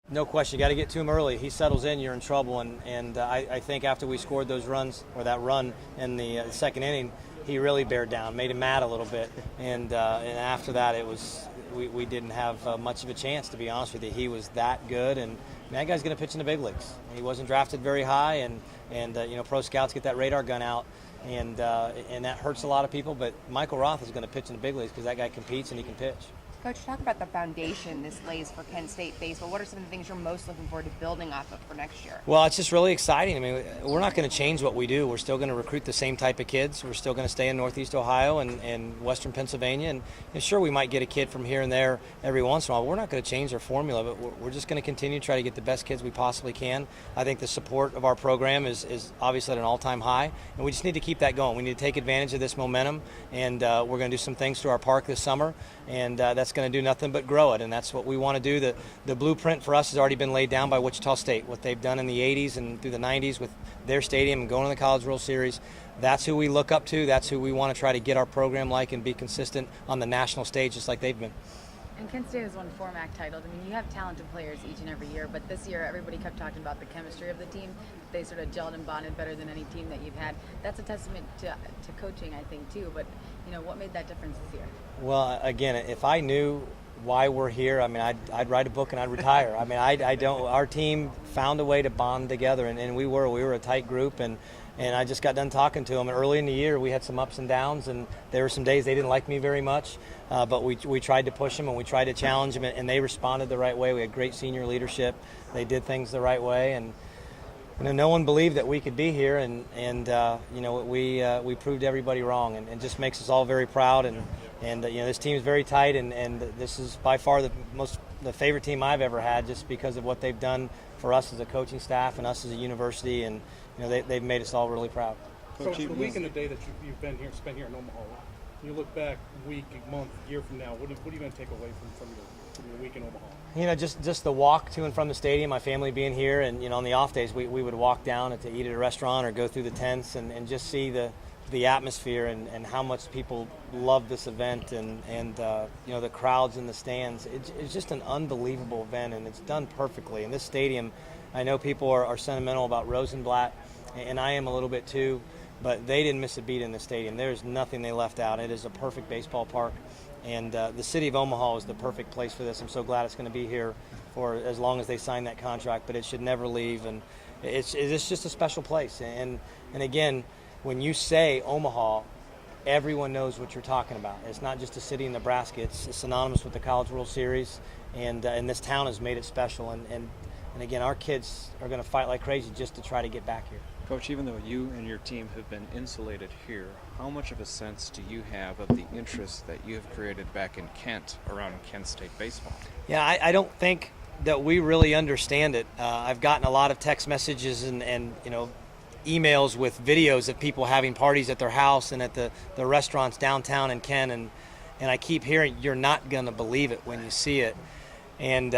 No question, you got to get to him early. He settles in, you're in trouble. And I think after we scored those runs, or that run in the second inning, he really bared down, made him mad a little bit. And after that, we didn't have much of a chance, to be honest with you. He was that good, and that guy's going to pitch in the big leagues. He wasn't drafted very high, and pro scouts get that radar gun out, and that hurts a lot of people. But Michael Roth is going to pitch in the big leagues because that guy competes and he can pitch. Coach, talk about the foundation this lays for Kent State baseball. What are some of the things you're most looking forward to building off of for next year? Well, it's just really exciting. I mean, we're not going to change what we do. We're still going to recruit the same type of kids. We're still going to stay in Northeast Ohio and Western Pennsylvania. And sure, we might get a kid from here and there every once in a while. We're not going to change our formula, but we're just going to continue to try to get the best kids we possibly can. I think the support of our program is obviously at an all-time high, and we just need to keep that going. We need to take advantage of this momentum, and we're going to do some things to our park this summer, and that's going to do nothing but grow it, and that's what we want to do. The blueprint for us has already been laid down by Wichita State, what they've done in the 80s and through the 90s with their stadium and going to the College World Series. That's who we look up to. That's who we want to try to get our program like and be consistent on the national stage just like they've been. And Kent State has won 4 MAC titles. I mean, you have talented players each and every year, but this year everybody kept talking about the chemistry of the team. They sort of gelled and bonded better than any team that you've had. That's a testament to coaching, I think, too. But, what made that difference this year? Well, again, if I knew why we're here, I mean, I'd write a book and I'd retire. I mean, I don't. Our team found a way to bond together, and we were a tight group, and I just got done talking to them. And early in the year, we had some ups and downs, and there were some days they didn't like me very much, but we tried to push them and we tried to challenge them, and they responded the right way. We had great senior leadership. They did things the right way, and no one believed that we could be here, and we proved everybody wrong, and it just makes us all very proud. And this team is very tight, and this is by far the favorite team I've ever had, just because of what they've done for us as a coaching staff and us as a university, and they've made us all really proud. So the week and the day that you've been here, spent here in Omaha, you look back week, month, year from now, what are you going to take away from your week in Omaha? Just the walk to and from the stadium, my family being here, and on the off days we would walk down to eat at a restaurant or go through the tents and just see the atmosphere and how much people love this event, and the crowds in the stands. It's just an unbelievable event, and it's done perfectly. And this stadium, I know people are sentimental about Rosenblatt, and I am a little bit too, but they didn't miss a beat in the stadium. There's nothing they left out. It is a perfect baseball park, and the city of Omaha is the perfect place for this. I'm so glad it's going to be here for as long as they sign that contract, but it should never leave, and it's just a special place. And again, when you say Omaha, everyone knows what you're talking about. It's not just a city in Nebraska. It's synonymous with the College World Series, and this town has made it special. And again, our kids are going to fight like crazy just to try to get back here. Coach, even though you and your team have been insulated here, how much of a sense do you have of the interest that you have created back in Kent around Kent State baseball? Yeah, I don't think that we really understand it. I've gotten a lot of text messages and emails with videos of people having parties at their house and at the restaurants downtown in Kent, and I keep hearing, you're not going to believe it when you see it. And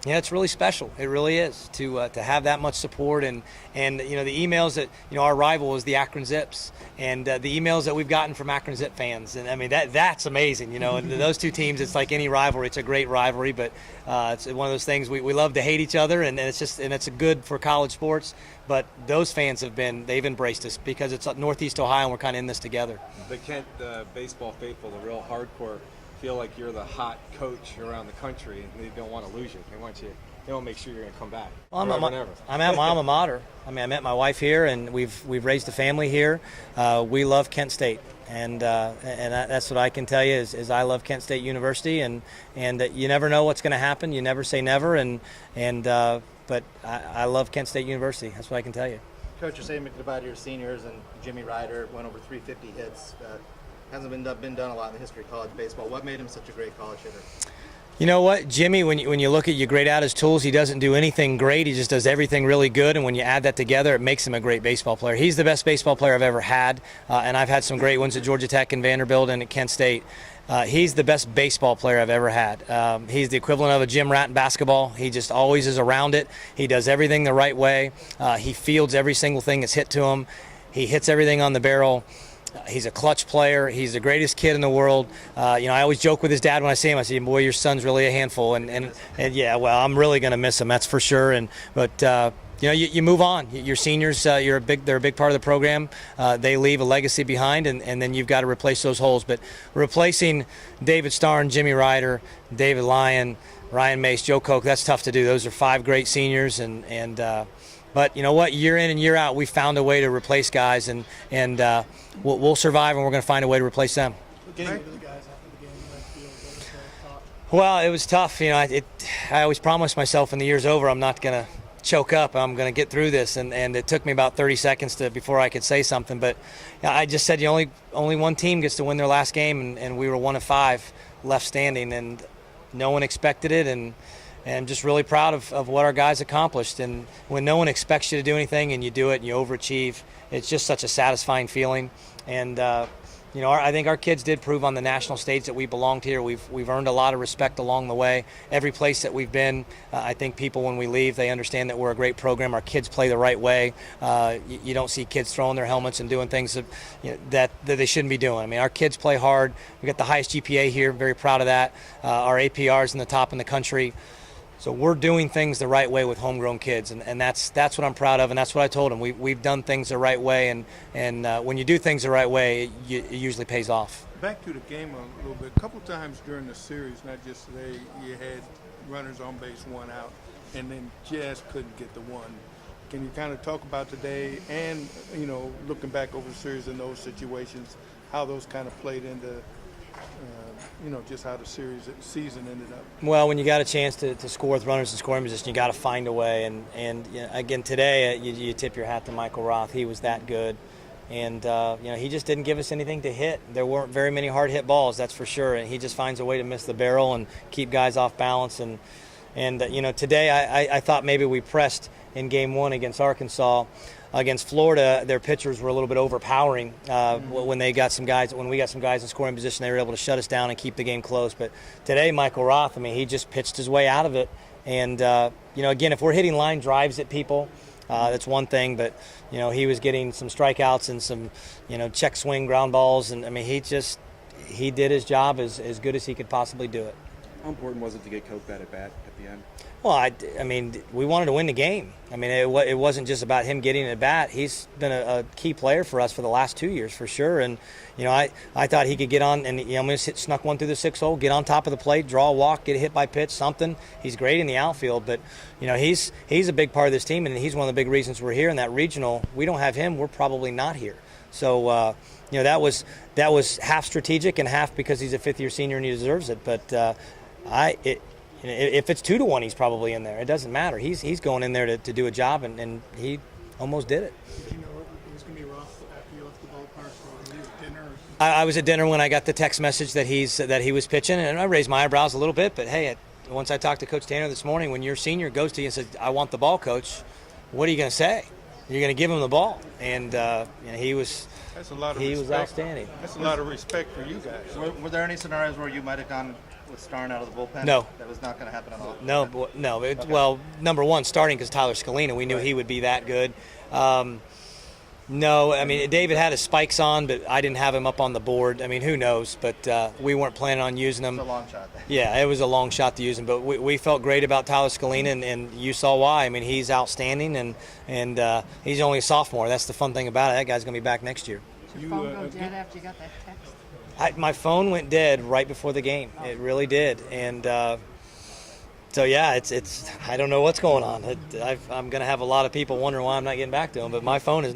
it's really special. It really is to have that much support, and the emails that our rival is the Akron Zips, and the emails that we've gotten from Akron Zip fans, and I mean that's amazing. And those two teams, it's like any rivalry. It's a great rivalry, but it's one of those things we love to hate each other, and it's good for college sports. But those fans they've embraced us because it's Northeast Ohio, and we're kind of in this together. The Kent baseball faithful, the real hardcore, feel like you're the hot coach around the country, and they don't want to lose you. They want to make sure you're going to come back. Well, I'm at my alma mater. I mean, I met my wife here, and we've raised a family here. We love Kent State, and that's what I can tell you is I love Kent State University, and you never know what's going to happen. You never say never, but I love Kent State University. That's what I can tell you. Coach, you're saying about your seniors, and Jimmy Ryder went over 350 hits. Hasn't been done a lot in the history of college baseball. What made him such a great college hitter? You know what, Jimmy, when you look at you grade out his tools, he doesn't do anything great. He just does everything really good, and when you add that together, it makes him a great baseball player. He's the best baseball player I've ever had, and I've had some great ones at Georgia Tech and Vanderbilt and at Kent State. He's the best baseball player I've ever had. He's the equivalent of a Jim Rat in basketball. He just always is around it. He does everything the right way. He fields every single thing that's hit to him. He hits everything on the barrel. He's a clutch player. He's the greatest kid in the world. I always joke with his dad when I see him. I say, "Boy, your son's really a handful." And yeah, well, I'm really going to miss him. That's for sure. But you move on. Your seniors, they're a big part of the program. They leave a legacy behind, and then you've got to replace those holes. But replacing David Starn, Jimmy Ryder, David Lyon, Ryan Mace, Joe Koch, that's tough to do. Those are 5 great seniors, but you know what? Year in and year out, we found a way to replace guys, and we'll survive, and we're going to find a way to replace them. Well, it was tough. I always promised myself when the year's over, I'm not going to choke up. I'm going to get through this, and it took me about 30 seconds before I could say something. But I just said, only one team gets to win their last game, and we were 1 of 5 left standing, and no one expected it, and I'm just really proud of what our guys accomplished. And when no one expects you to do anything and you do it and you overachieve, it's just such a satisfying feeling. And I think our kids did prove on the national stage that we belonged here. We've earned a lot of respect along the way. Every place that we've been, I think people, when we leave, they understand that we're a great program. Our kids play the right way. You don't see kids throwing their helmets and doing things that they shouldn't be doing. I mean, our kids play hard. We got the highest GPA here. Very proud of that. Our APR is in the top in the country. So we're doing things the right way with homegrown kids, and that's what I'm proud of, and that's what I told them. We've done things the right way, and when you do things the right way, it usually pays off. Back to the game a little bit. A couple times during the series, not just today, you had runners on base, 1 out, and then just couldn't get the one. Can you kind of talk about today and, looking back over the series in those situations, how those kind of played into just how the season ended up? Well, when you got a chance to score with runners in scoring position, you got to find a way. And again, today, you tip your hat to Michael Roth. He was that good. And, he just didn't give us anything to hit. There weren't very many hard hit balls, that's for sure. And he just finds a way to miss the barrel and keep guys off balance. And today I thought maybe we pressed in game 1 against Arkansas. Against Florida, their pitchers were a little bit overpowering. When we got some guys in scoring position, they were able to shut us down and keep the game close. But today, Michael Roth, he just pitched his way out of it. And again, if we're hitting line drives at people, that's one thing. But he was getting some strikeouts and some check swing ground balls, and he did his job as good as he could possibly do it. How important was it to get Koch that at bat at the end? Well, we wanted to win the game. It wasn't just about him getting at bat. He's been a key player for us for the last 2 years, for sure. And I thought he could get on and snuck one through the 6 hole, get on top of the plate, draw a walk, get a hit by pitch, something. He's great in the outfield, but he's a big part of this team, and he's one of the big reasons we're here in that regional. We don't have him, we're probably not here. So that was half strategic and half because he's a 5th-year senior and he deserves it. But if it's 2-1, he's probably in there. It doesn't matter. He's going in there to do a job, and he almost did it. Did you know it was going to be rough after you left the ballpark, or were you at dinner? I was at dinner when I got the text message that he was pitching, and I raised my eyebrows a little bit. But hey, once I talked to Coach Tanner this morning, when your senior goes to you and says, "I want the ball, Coach," what are you going to say? You're going to give him the ball, and he was. That's a lot of he respect. was outstanding. That's a lot of respect for you guys. Were there any scenarios where you might have gone with Starn out of the bullpen? No. That was not going to happen at all? No. Well, number one, starting because Tyler Scalina, we knew he would be that good. No, David had his spikes on, but I didn't have him up on the board. Who knows? But we weren't planning on using him. It was a long shot. Yeah, it was a long shot to use him, but we felt great about Tyler Scalina, and you saw why. He's outstanding, and he's only a sophomore. That's the fun thing about it. That guy's going to be back next year. Did your phone go dead after you got that text? My phone went dead right before the game. It really did, and so yeah, it's I don't know what's going on. I'm going to have a lot of people wondering why I'm not getting back to him, but my phone is.